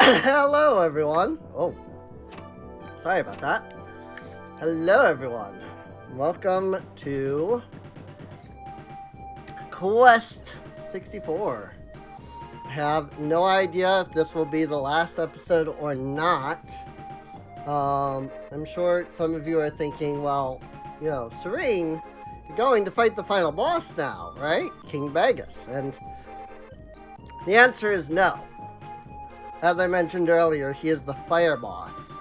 Hello, everyone. Oh, sorry about that. Hello, everyone. Welcome to Quest 64. I have no idea if this will be the last episode or not. I'm sure some of you are thinking, well, you know, Serene, you're going to fight the final boss now, right? King Magus. And the answer is no. As I mentioned earlier, he is the fire boss.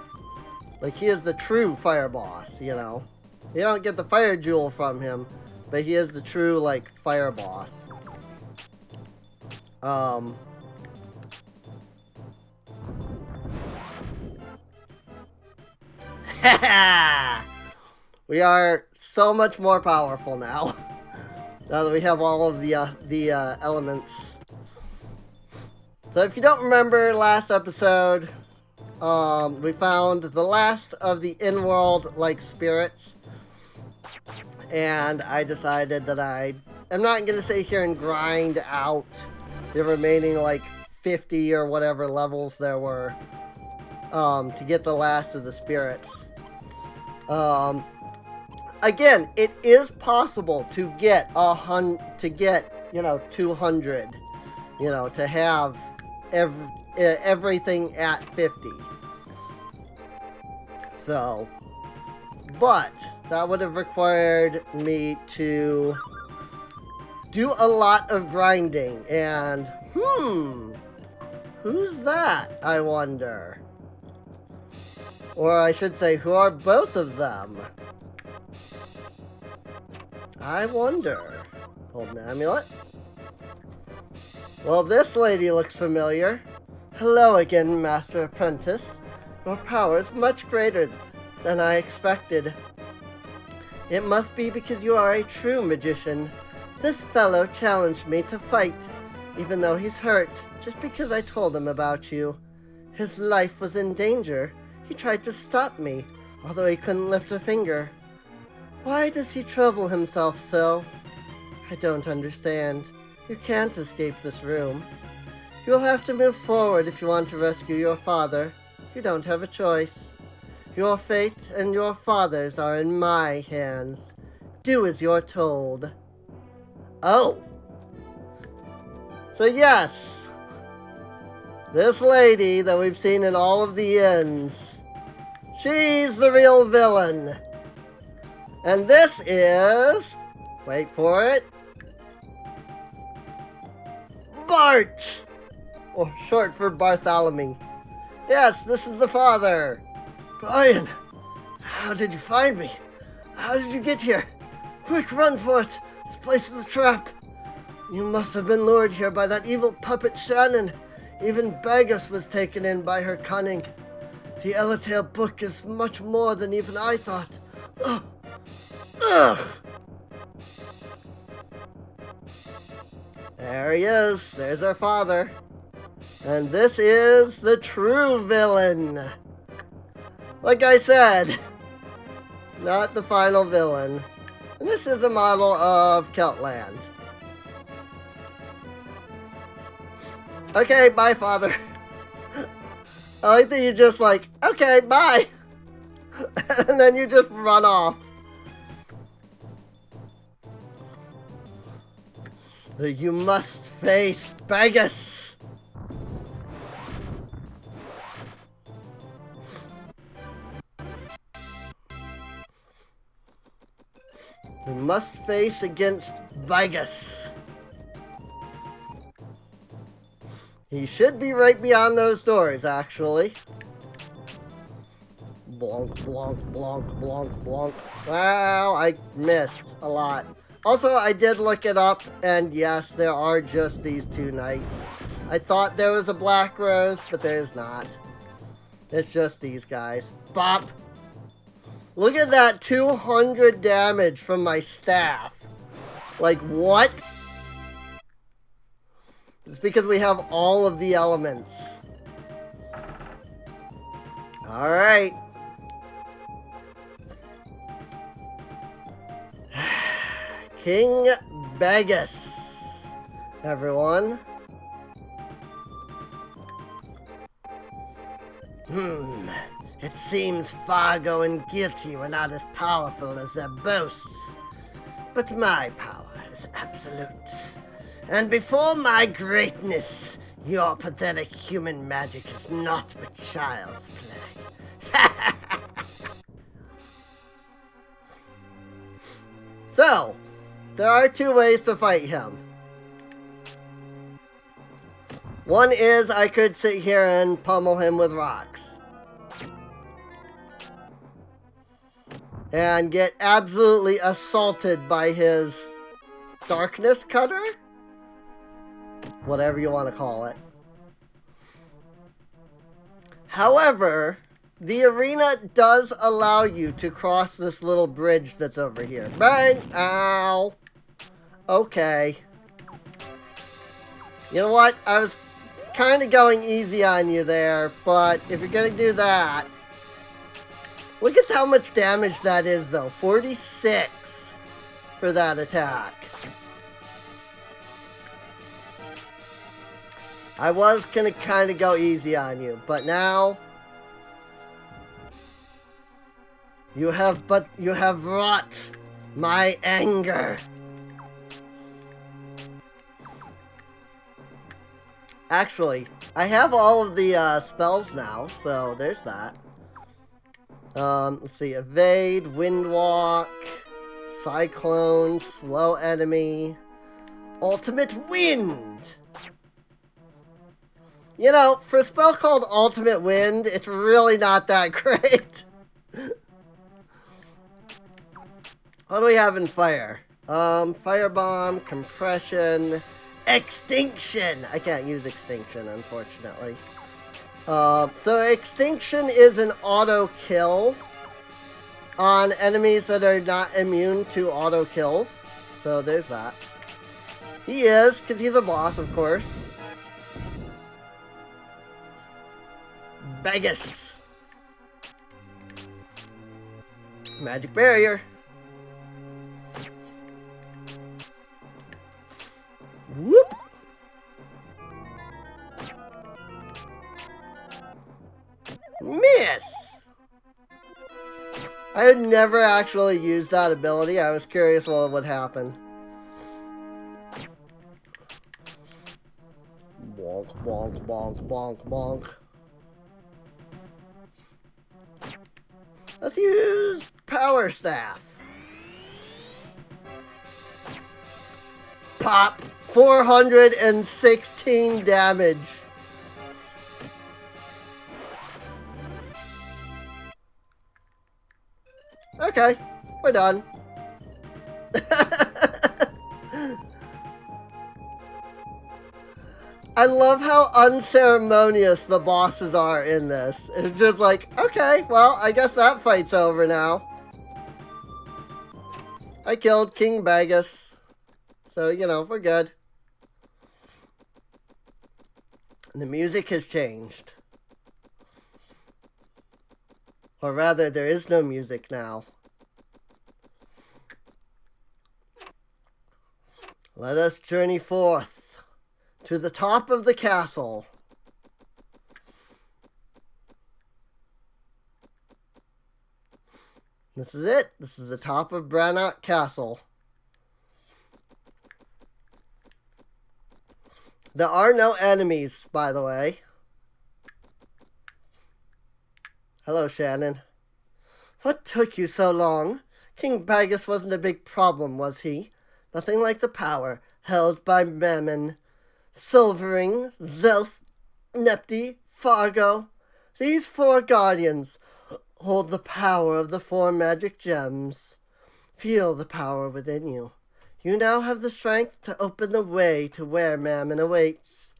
Like, he is the true fire boss, you know. You don't get the fire jewel from him, but he is the true, like, fire boss. We are so much more powerful now. Now that we have all of the elements. So if you don't remember last episode, we found the last of the in-world, like, spirits. And I decided that I'm not going to sit here and grind out the remaining, like, 50 or whatever levels there were, to get the last of the spirits. Again, it is possible to get 200, to have everything at 50. So, but that would have required me to do a lot of grinding, and who's that, I wonder? Or I should say, who are both of them? I wonder. Hold an amulet. Well, this lady looks familiar. Hello again, Master Apprentice. Your power is much greater than I expected. It must be because you are a true magician. This fellow challenged me to fight, even though he's hurt, just because I told him about you. His life was in danger. He tried to stop me, although he couldn't lift a finger. Why does he trouble himself so? I don't understand. You can't escape this room. You will have to move forward if you want to rescue your father. You don't have a choice. Your fate and your father's are in my hands. Do as you're told. Oh. So yes, this lady that we've seen in all of the inns, she's the real villain. And this is, wait for it, Bart! Or short for Bartholomew. Yes, this is the father. Brian, how did you find me? How did you get here? Quick, run for it. This place is a trap. You must have been lured here by that evil puppet Shannon. Even Bagus was taken in by her cunning. The Eletale Book is much more than even I thought. Ugh. Ugh. There he is. There's our father. And this is the true villain. Like I said, not the final villain. And this is a model of Keltland. Okay, bye, father. I like that you just like, okay, bye. And then you just run off. You must face Bagus. You must face against Bagus. He should be right beyond those doors, actually. Blonk, blonk, blonk, blonk, blonk. Wow, I missed a lot. Also, I did look it up, and yes, there are just these two knights. I thought there was a Black Rose, but there's not. It's just these guys. Bop! Look at that 200 damage from my staff. Like, what? It's because we have all of the elements. Alright. King Bagus, everyone. It seems Fargo and Guilty were not as powerful as their boasts. But my power is absolute. And before my greatness, your pathetic human magic is not but child's play. So, there are two ways to fight him. One is I could sit here and pummel him with rocks. And get absolutely assaulted by his darkness cutter? Whatever you want to call it. However, the arena does allow you to cross this little bridge that's over here. Bang! Ow! Okay. You know what? I was kind of going easy on you there, but if you're going to do that... Look at how much damage that is, though. 46 for that attack. I was going to kind of go easy on you, but now... You have wrought my anger. Actually, I have all of the spells now, so there's that. Let's see, evade, windwalk, cyclone, slow enemy, ultimate wind. You know, for a spell called ultimate wind, it's really not that great. What do we have in fire? Firebomb, compression, extinction. I can't use extinction, unfortunately. So extinction is an auto kill on enemies that are not immune to auto kills. So there's that. He is, because he's a boss, of course. Vegas. Magic barrier. Whoop. Miss! I had never actually used that ability. I was curious what would happen. Bonk, bonk, bonk, bonk, bonk. Let's use Power Staff. Pop! 416 damage. Okay, we're done. I love how unceremonious the bosses are in this. It's just like, okay, well, I guess that fight's over now. I killed King Bagus. So, you know, we're good. And the music has changed. Or rather, there is no music now. Let us journey forth to the top of the castle. This is it. This is the top of Brannock Castle. There are no enemies, by the way. Hello, Shannon. What took you so long? King Bagus wasn't a big problem, was he? Nothing like the power held by Mammon. Silvering, Zelst, Nepti, Fargo. These four guardians hold the power of the four magic gems. Feel the power within you. You now have the strength to open the way to where Mammon awaits.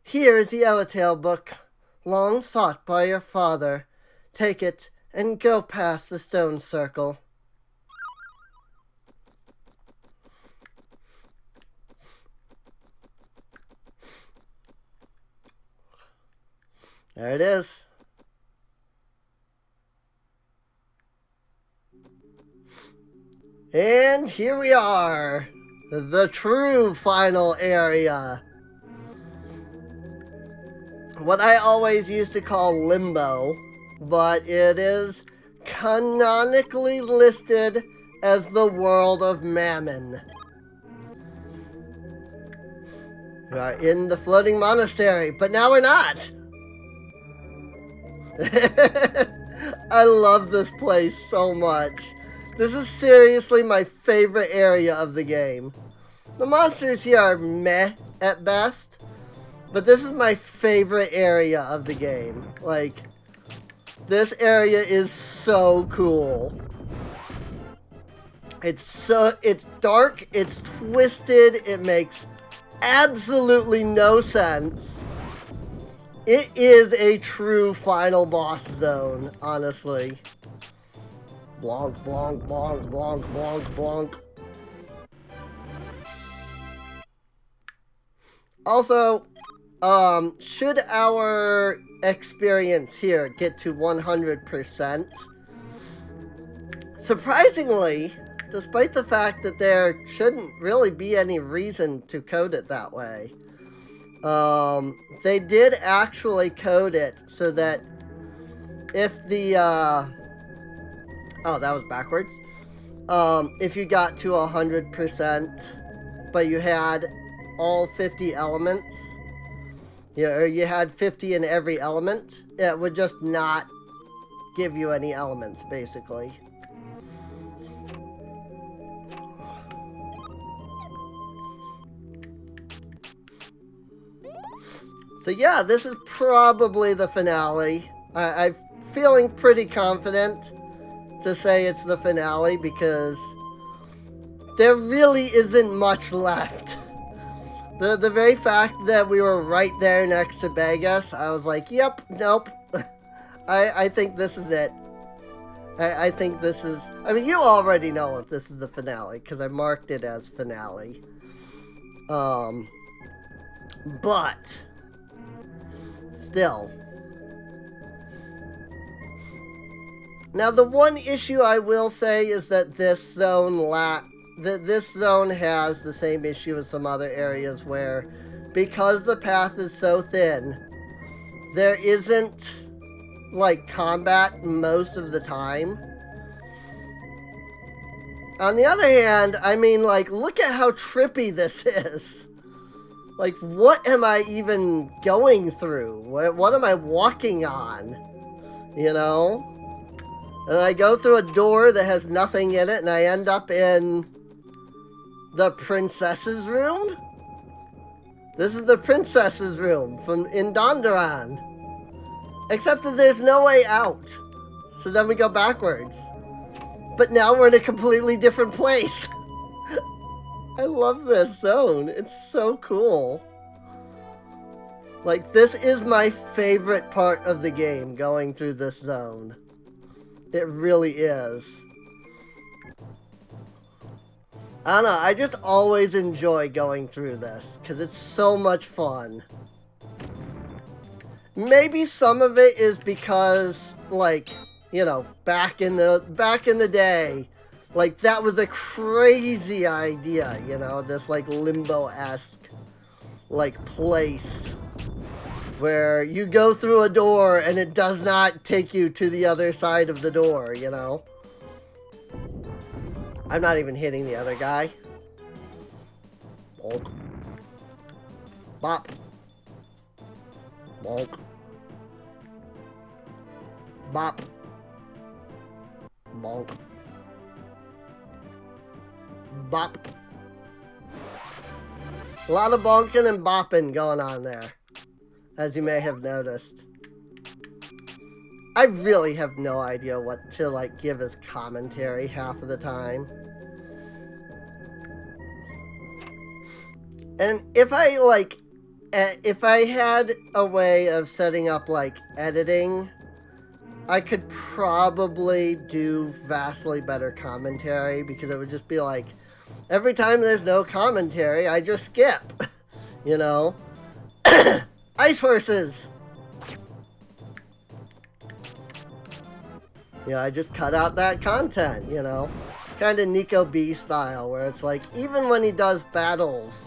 Here is the Eletale Book, long sought by your father. Take it and go past the stone circle. There it is. And here we are, the true final area. what I always used to call Limbo, but it is canonically listed as the world of Mammon. We are in the floating monastery, but now we're not. I love this place so much. This is seriously my favorite area of the game. The monsters here are meh at best, but this is my favorite area of the game. Like, this area is so cool. It's dark, it's twisted, it makes absolutely no sense. It is a true final boss zone, honestly. Blonk, blonk, blonk, blonk, blonk, blonk. Also, should our experience here get to 100%, surprisingly, despite the fact that there shouldn't really be any reason to code it that way, they did actually code it so that if the, oh, that was backwards. If you got to 100%, but you had all 50 elements, or you had 50 in every element, it would just not give you any elements, basically. So yeah, this is probably the finale. I'm feeling pretty confident to say it's the finale because there really isn't much left. The very fact that we were right there next to Vegas, I was like, yep, nope. I think this is it. I think this is... I mean, you already know if this is the finale, because I marked it as finale. But... still. Now, the one issue I will say is that this zone this zone has the same issue as some other areas where, because the path is so thin, there isn't, like, combat most of the time. On the other hand, I mean, like, look at how trippy this is. Like, what am I even going through? What am I walking on? You know? And I go through a door that has nothing in it, and I end up in the princess's room? This is the princess's room in Dondaran. Except that there's no way out. So then we go backwards. But now we're in a completely different place. I love this zone. It's so cool. Like, this is my favorite part of the game, going through this zone. It really is. I don't know, I just always enjoy going through this, because it's so much fun. Maybe some of it is because, like, you know, back in the day, like, that was a crazy idea, you know, this, like, limbo-esque, like, place where you go through a door and it does not take you to the other side of the door, you know? I'm not even hitting the other guy. Bonk. Bop. Bonk. Bop. Bonk. Bop. A lot of bonking and bopping going on there, as you may have noticed. I really have no idea what to, like, give as commentary half of the time. And if I, like, if I had a way of setting up, like, editing, I could probably do vastly better commentary, because it would just be like, every time there's no commentary, I just skip, you know? Ice horses! Yeah, I just cut out that content, you know? Kind of Nico B style, where it's like, even when he does battles,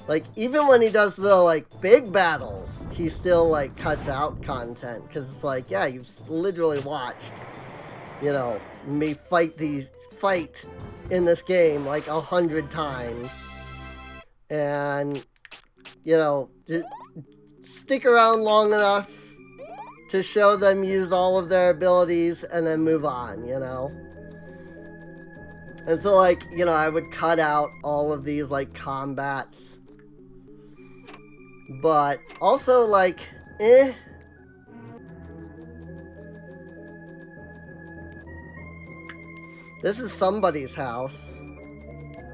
Like, even when he does the, like, big battles, he still, like, cuts out content. Because it's like, yeah, you've literally watched, you know, me fight in this game, like, 100 times. And, you know, just stick around long enough to show them use all of their abilities and then move on, you know? And so, like, you know, I would cut out all of these, like, combats. But also, like, This is somebody's house.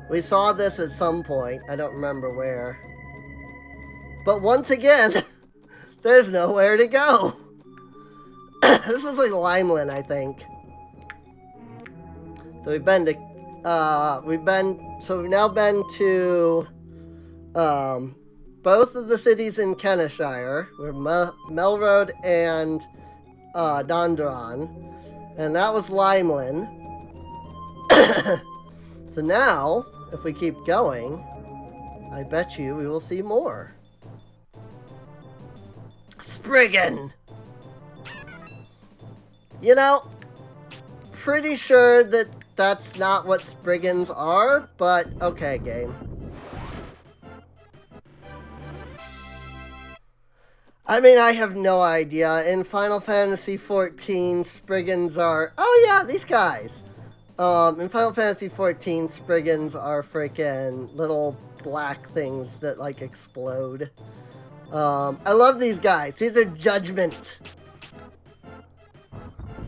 We saw this at some point. I don't remember where. But once again, there's nowhere to go. This is like Limeland, I think. So we've been to, we've now been to, both of the cities in Kenishire. We're Melroad and, Dondron. And that was Limeland. So now, if we keep going, I bet you we will see more. Spriggan! You know, pretty sure that that's not what Spriggans are, but okay, game. I mean, I have no idea. In Final Fantasy XIV, Spriggans are... Oh yeah, these guys! In Final Fantasy XIV, Spriggans are freaking little black things that, like, explode. I love these guys. These are Judgment.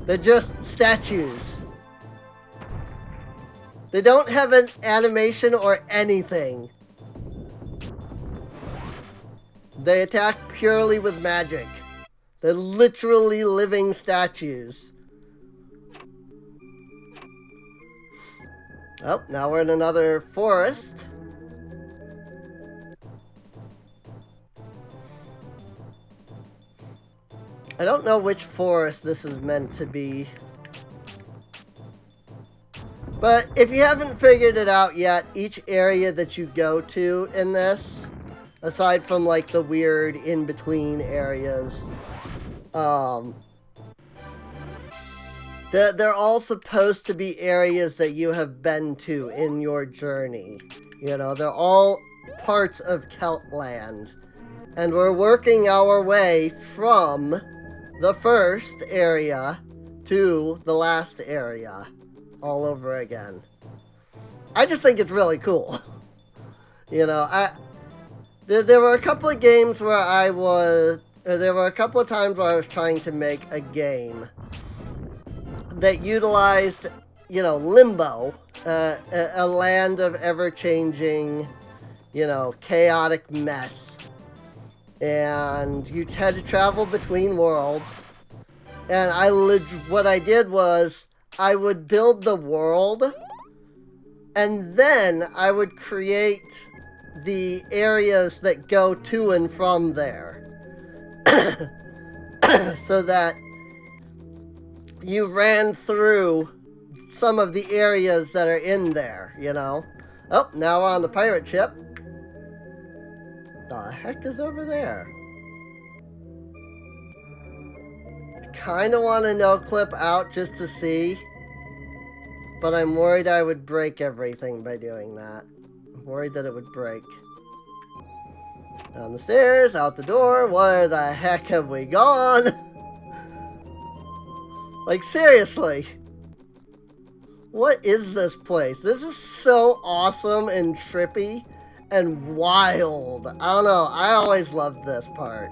They're just statues. They don't have an animation or anything. They attack purely with magic. They're literally living statues. Oh, now we're in another forest. I don't know which forest this is meant to be. But if you haven't figured it out yet, each area that you go to in this, aside from like the weird in-between areas, they're all supposed to be areas that you have been to in your journey. You know, they're all parts of Celtland. And we're working our way from the first area to the last area all over again. I just think it's really cool. You know, there were a couple of games where there were a couple of times where I was trying to make a game that utilized, you know, Limbo, a land of ever-changing, you know, chaotic mess. And you had to travel between worlds. And what I did was, I would build the world, and then I would create the areas that go to and from there. So that you ran through some of the areas that are in there, you know? Oh, now we're on the pirate ship. The heck is over there? I kind of want to no-clip out just to see, but I'm worried I would break everything by doing that. I'm worried that it would break. Down the stairs, out the door, where the heck have we gone? Like, seriously. What is this place? This is so awesome and trippy and wild. I don't know. I always loved this part.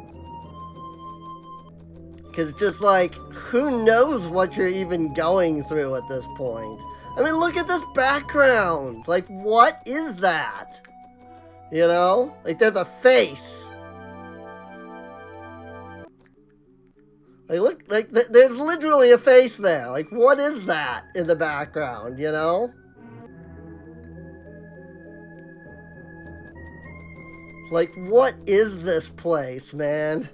Because it's just like, who knows what you're even going through at this point? I mean, look at this background. Like, what is that? You know? Like, there's a face. Like, look, like, there's literally a face there. Like, what is that in the background, you know? Like, what is this place, man?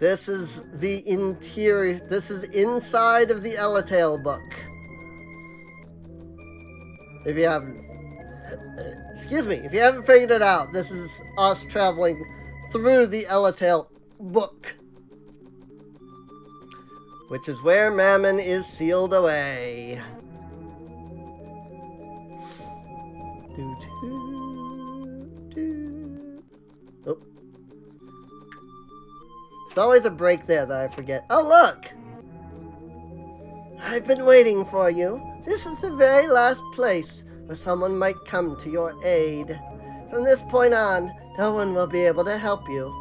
This is the interior. This is inside of the Eletale Book. If you haven't... Excuse me, if you haven't figured it out, this is us traveling through the Eletale Book, which is where Mammon is sealed away. Oh. There's always a break there that I forget. Oh, look! I've been waiting for you. This is the very last place where someone might come to your aid. From this point on, no one will be able to help you.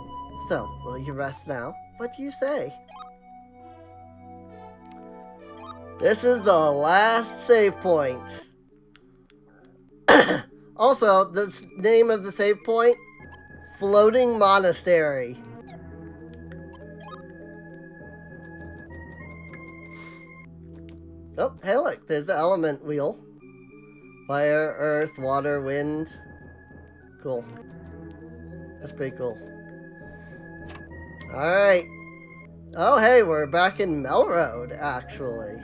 So, will you rest now? What do you say? This is the last save point. Also, the name of the save point, Floating Monastery. Oh, hey look, there's the element wheel. Fire, earth, water, wind. Cool. That's pretty cool. Alright. Oh, hey, we're back in Melroad, actually.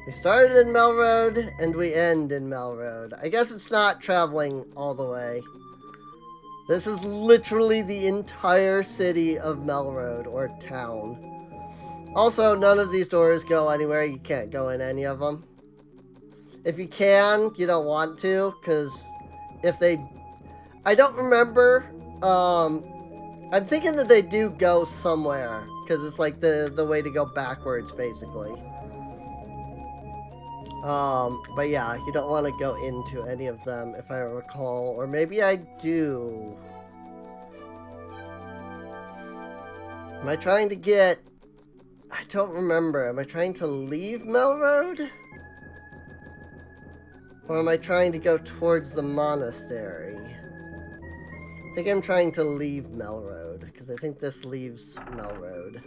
We started in Melroad, and we end in Melroad. I guess it's not traveling all the way. This is literally the entire city of Melroad, or town. Also, none of these doors go anywhere. You can't go in any of them. If you can, you don't want to, because if they... I don't remember. I'm thinking that they do go somewhere, because it's like the way to go backwards, basically. But yeah, you don't want to go into any of them, if I recall. Or maybe I do. Am I trying to get... I don't remember. Am I trying to leave Melroad? Or am I trying to go towards the monastery? I think I'm trying to leave Melroad, because I think this leaves Melroad.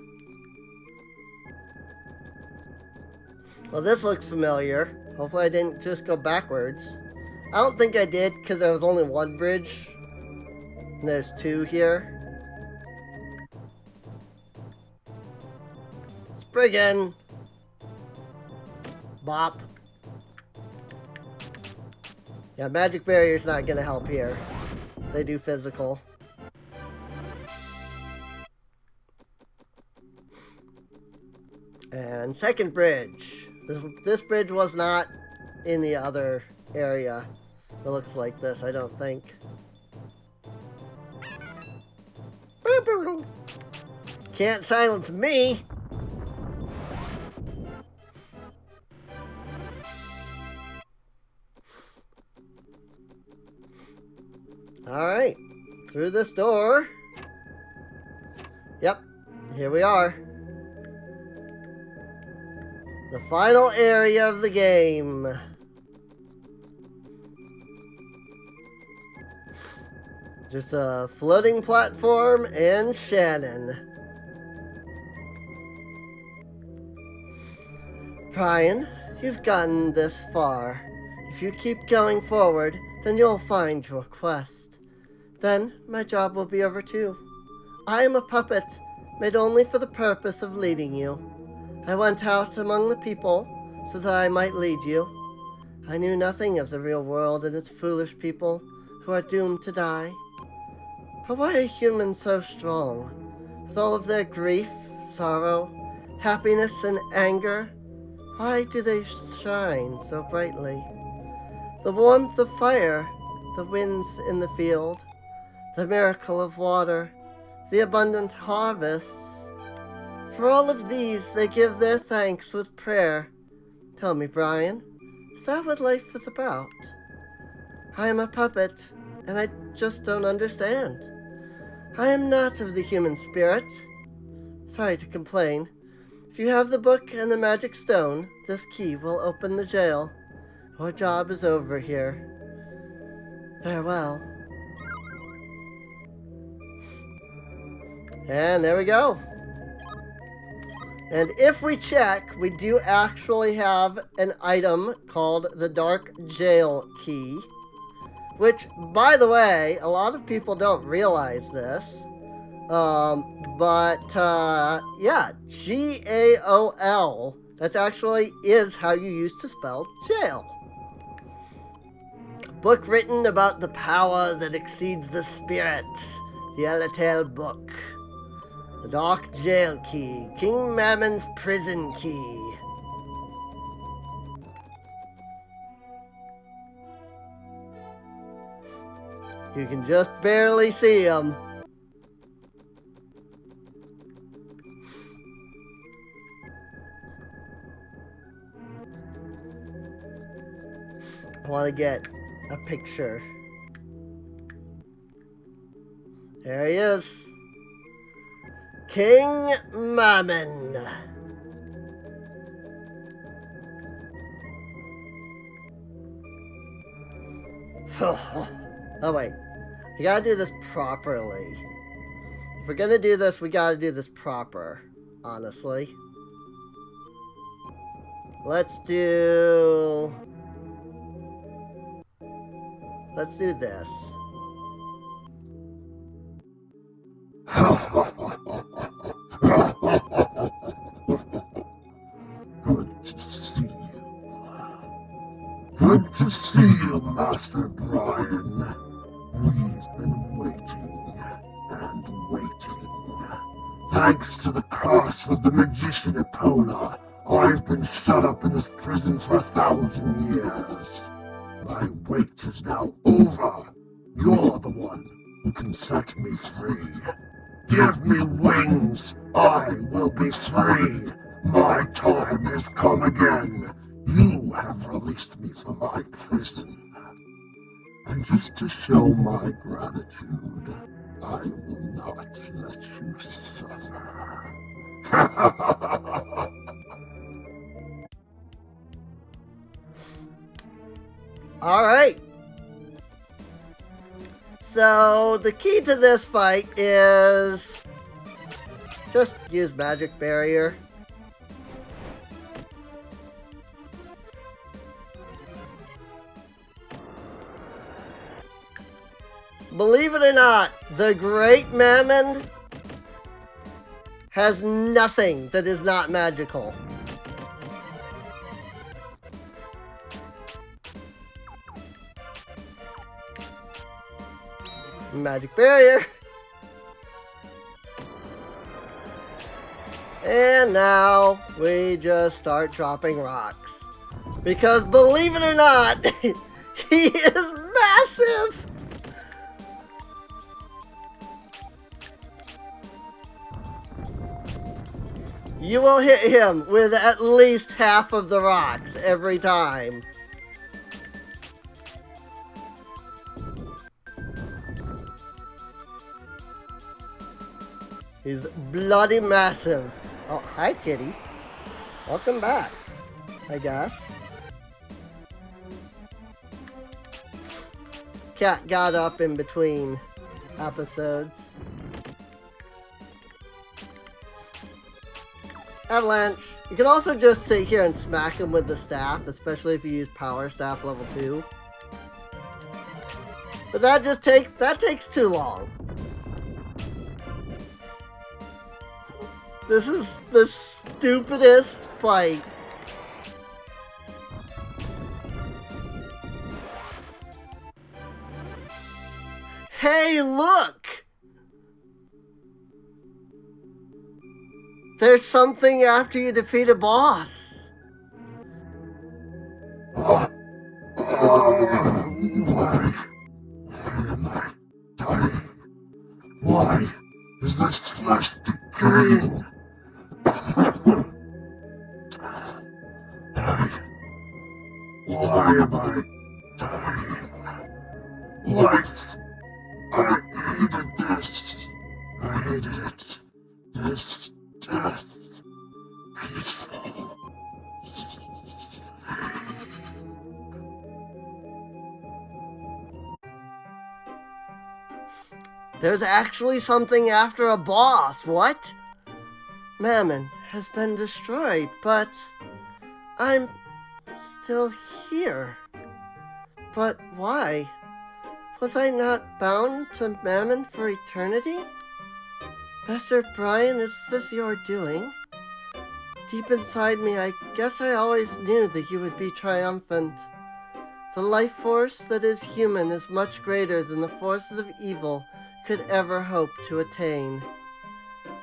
Well, this looks familiar. Hopefully I didn't just go backwards. I don't think I did, because there was only one bridge. And there's two here. Spriggan! Bop. Yeah, magic barrier's not gonna help here. They do physical. And second bridge. This bridge was not in the other area. It looks like this, I don't think. Can't silence me! Alright, through this door. Yep, here we are. The final area of the game. Just a floating platform and Shannon. Brian, you've gotten this far. If you keep going forward, then you'll find your quest. Then my job will be over too. I am a puppet, made only for the purpose of leading you. I went out among the people so that I might lead you. I knew nothing of the real world and its foolish people who are doomed to die. But why are humans so strong? With all of their grief, sorrow, happiness, and anger, why do they shine so brightly? The warmth of fire, the winds in the field, the miracle of water, the abundant harvests. For all of these, they give their thanks with prayer. Tell me, Brian, is that what life is about? I am a puppet, and I just don't understand. I am not of the human spirit. Sorry to complain. If you have the book and the magic stone, this key will open the jail. Our job is over here. Farewell. And there we go. And if we check, we do actually have an item called the Dark Jail Key. Which, by the way, a lot of people don't realize this. Yeah, GAOL That actually is how you used to spell jail. A book written about the power that exceeds the spirit. The Eletale Book. The Dark Jail Key. King Mammon's prison key. You can just barely see him. I want to get a picture. There he is. King Mammon. Oh wait. I gotta do this properly. If we're gonna do this, we gotta do this proper, honestly. Let's do this. Good to see you, Master Brian. We've been waiting and waiting. Thanks to the curse of the magician Epona, I've been shut up in this prison for 1,000 years. My wait is now over. You're the one who can set me free. Give me wings, I will be free. My time has come again. You have released me from my prison. And just to show my gratitude, I will not let you suffer. Alright. So, the key to this fight is just use magic barrier. Believe it or not, the Great Mammon has nothing that is not magical. Magic barrier. And now we just start dropping rocks. Because believe it or not, he is massive. You will hit him with at least half of the rocks every time. He's bloody massive. Oh, hi, kitty. Welcome back, I guess. Cat got up in between episodes. Avalanche. You can also just sit here and smack him with the staff, especially if you use power staff level 2. But that takes too long. This is the stupidest fight. Hey, look! There's something after you defeat a boss. Why am I dying? Why is this flesh decaying? Why am I dying? Life. I hated this. I hated it. This death. Peaceful. There's actually something after a boss. What? Mammon has been destroyed, but I'm still here. But why? Was I not bound to Mammon for eternity? Master Brian, is this your doing? Deep inside me, I guess I always knew that you would be triumphant. The life force that is human is much greater than the forces of evil could ever hope to attain.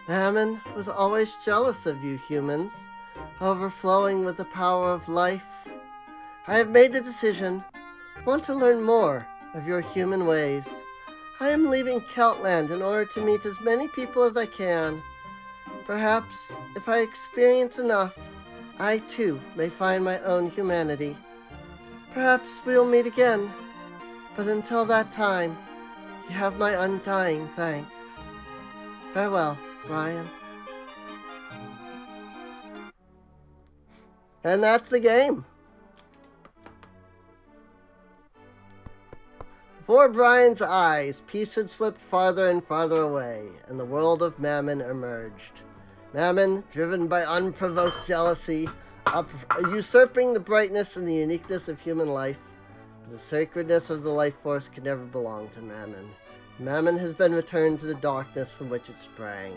Mammon was always jealous of you humans, overflowing with the power of life. I have made a decision. I want to learn more of your human ways. I am leaving Celtland in order to meet as many people as I can. Perhaps, if I experience enough, I too may find my own humanity. Perhaps we will meet again, but until that time, you have my undying thanks. Farewell, Brian. And that's the game. Before Brian's eyes, peace had slipped farther and farther away, and the world of Mammon emerged. Mammon, driven by unprovoked jealousy, usurping the brightness and the uniqueness of human life. The sacredness of the life force could never belong to Mammon. Mammon has been returned to the darkness from which it sprang.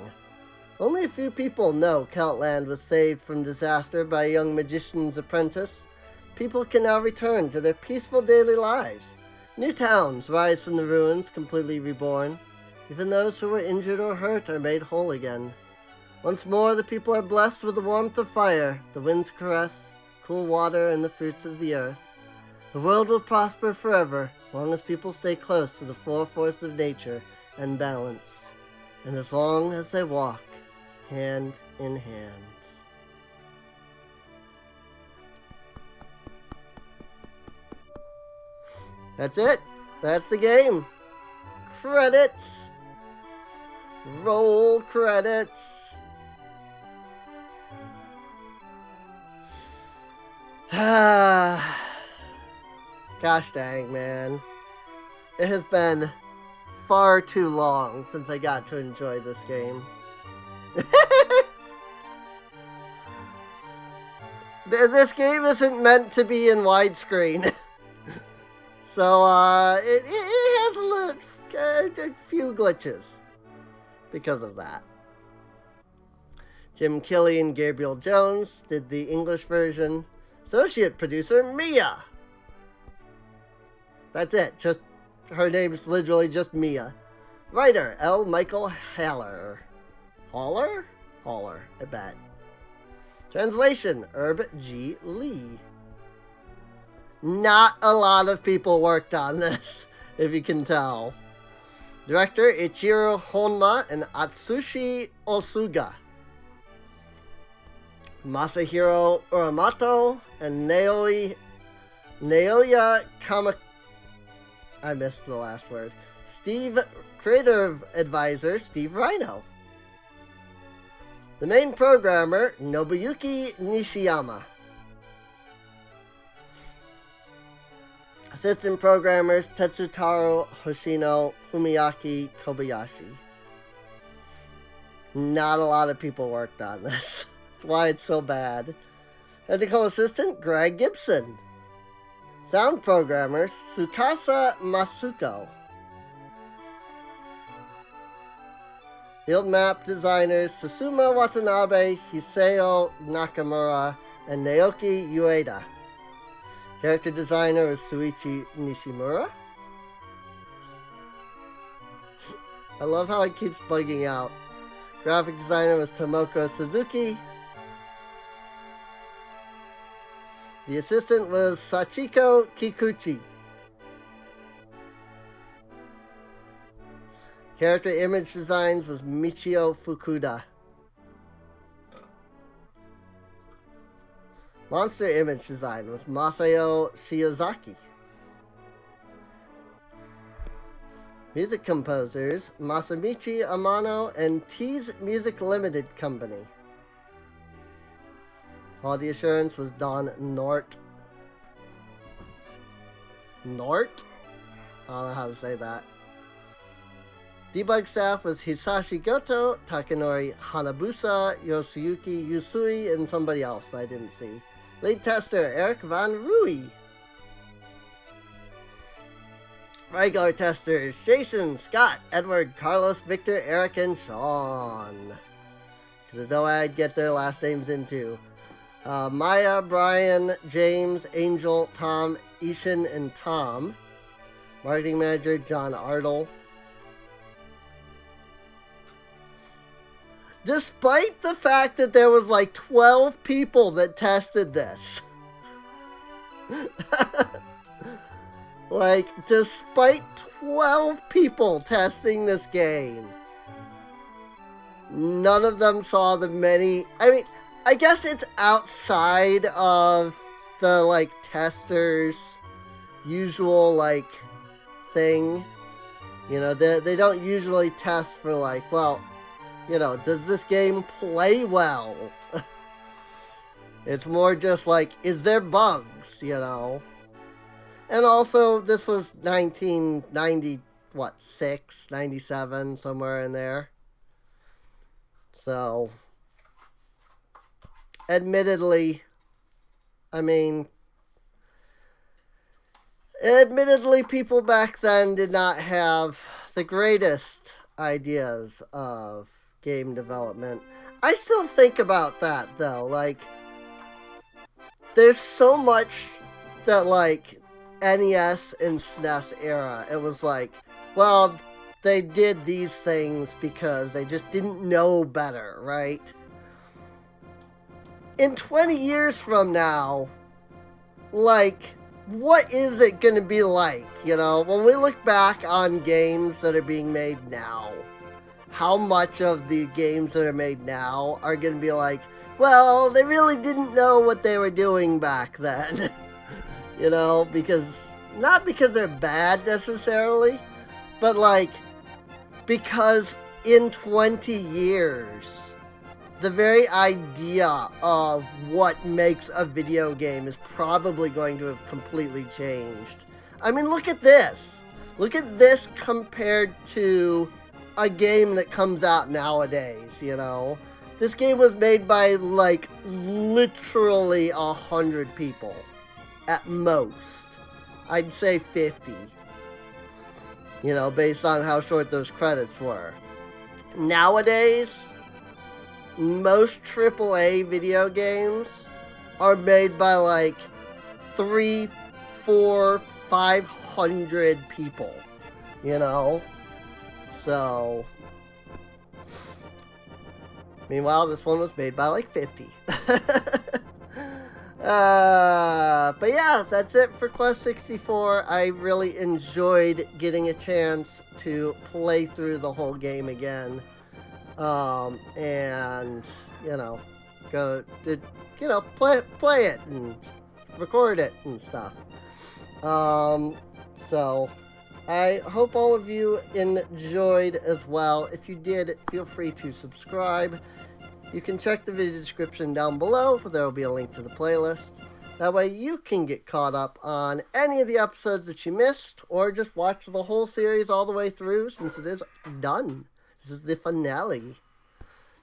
Only a few people know Celtland was saved from disaster by a young magician's apprentice. People can now return to their peaceful daily lives. New towns rise from the ruins, completely reborn. Even those who were injured or hurt are made whole again. Once more, the people are blessed with the warmth of fire, the wind's caress, cool water, and the fruits of the earth. The world will prosper forever, as long as people stay close to the four forces of nature and balance, and as long as they walk hand in hand. That's it. That's the game. Credits. Roll credits. Gosh dang, man. It has been far too long since I got to enjoy this game. This game isn't meant to be in widescreen. So, it has a few glitches because of that. Jim Kelly and Gabriel Jones did the English version. Associate producer, Mia. That's it. Just her name's literally just Mia. Writer, L. Michael Haller. Haller, I bet. Translation, Herb G. Lee. Not a lot of people worked on this, if you can tell. Director, Ichiro Honma and Atsushi Osuga. Masahiro Uramoto and Naoya I missed the last word. Creative advisor, Steve Rhino. The main programmer, Nobuyuki Nishiyama. Assistant programmers, Tetsutaro Hoshino, Fumiyaki Kobayashi. Not a lot of people worked on this. That's why it's so bad. Technical assistant, Greg Gibson. Sound programmer, Tsukasa Masuko. Field map designers, Susuma Watanabe, Hiseo Nakamura, and Naoki Ueda. Character designer is Suichi Nishimura. I love how it keeps bugging out. Graphic designer was Tomoko Suzuki. The assistant was Sachiko Kikuchi. Character image designs was Michio Fukuda. Monster image design was Masayo Shiozaki. Music composers, Masamichi Amano and T's Music Limited Company. Quality assurance was Don Nort. Nort? I don't know how to say that. Debug staff was Hisashi Goto, Takanori Hanabusa, Yosuyuki Yusui, and somebody else I didn't see. Lead tester, Eric Van Rooy. Regular testers, Jason, Scott, Edward, Carlos, Victor, Eric, and Sean. because there's no way I'd get their last names into. Maya, Brian, James, Angel, Tom, Ishan, and Tom. Marketing manager, John Artle. Despite the fact that there was like 12 people that tested this. Like, despite 12 people testing this game, none of them saw the many... I mean, I guess it's outside of the, like, testers' usual, like, thing. You know, they don't usually test for, like, well, you know, does this game play well? It's more just like, is there bugs, you know? And also, this was 1996, 97, somewhere in there. So, admittedly, people back then did not have the greatest ideas of game development. I still think about that, though. Like, there's so much that, like, NES and SNES era, it was like, well, they did these things because they just didn't know better, right? In 20 years from now, like, what is it going to be like, you know? When we look back on games that are being made now, how much of the games that are made now are going to be like, well, they really didn't know what they were doing back then. You know, not because they're bad necessarily, but like, because in 20 years, the very idea of what makes a video game is probably going to have completely changed. I mean, look at this. Look at this compared to a game that comes out nowadays, you know? This game was made by, like, literally 100 people. At most. I'd say 50. You know, based on how short those credits were. Nowadays, most AAA video games are made by like 300, 400, 500 people. You know? So... Meanwhile, this one was made by like 50. But yeah, that's it for Quest 64. I really enjoyed getting a chance to play through the whole game again. And, you know, play it and record it and stuff. So, I hope all of you enjoyed as well. If you did, feel free to subscribe. You can check the video description down below, where there will be a link to the playlist. That way you can get caught up on any of the episodes that you missed, or just watch the whole series all the way through, since it is done. This is the finale.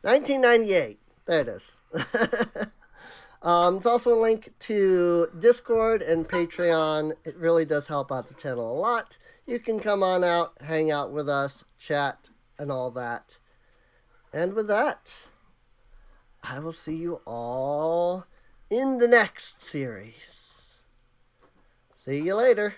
1998. There it is. There's also a link to Discord and Patreon. It really does help out the channel a lot. You can come on out, hang out with us, chat, and all that. And with that, I will see you all in the next series. See you later.